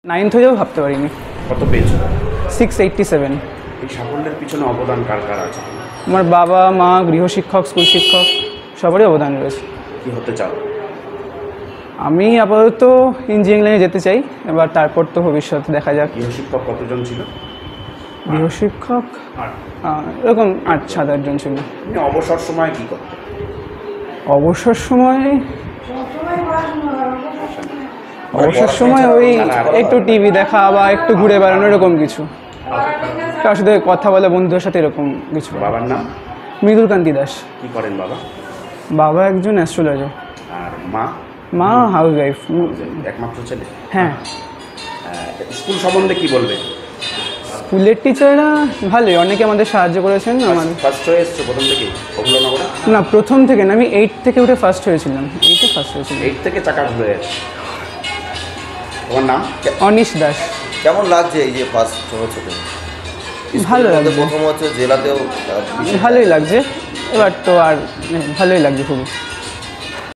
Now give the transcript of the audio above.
9th হয়েও ভাবতে পারিনি। কত পেয়েছো? 687। এই সাফল্যের পিছনে অবদান কার কার আছে? আমার বাবা মা, গৃহশিক্ষক, স্কুল শিক্ষক সবারই অবদান রয়েছে। কি হতে চাও? আমি আপাতত ইঞ্জিনিয়ারিং লাইনে যেতে চাই, এবার তারপর তো ভবিষ্যতে দেখা যাক। গৃহশিক্ষক কতজন ছিল? গৃহশিক্ষক এরকম 8-7 জন ছিল। তুমি অবসর সময় কি করতে? অবসর সময় ওই একটু টিভি দেখা বা একটু ঘুরে বেড়ানো, এরকম কিছু, কার সাথে কথা বলা, বন্ধুদের সাথে, এরকম কিছু। বাবার নাম? মৃদুলকান্তি দাস। কি করেন বাবা? বাবা একজন অ্যাস্ট্রোলজার। আর মা? মা হাউস ওয়াইফ। একমাত্র ছেলে? হ্যাঁ। স্কুল সম্বন্ধে কি বলবে? স্কুলের টিচাররা ভালোই, অনেকে আমাদের সাহায্য করেছেন। আমার ফার্স্ট হয়ে এসছো প্রথম থেকে? ওগুলো না করে না, প্রথম থেকে না, আমি 8 থেকে উঠে ফার্স্ট হয়েছিলাম। 8-এ ফার্স্ট হয়েছিলাম। 8 থেকে চাকা ঘুরে গেছে। তোমার নাম? অনিশ দাস। কেমন লাগছে এই যে ফার্স্ট হচ্ছে? ভালো লাগছে, প্রথম হচ্ছে জেলাতেও ভালোই লাগছে, এবার তো আর ভালোই লাগছে খুবই।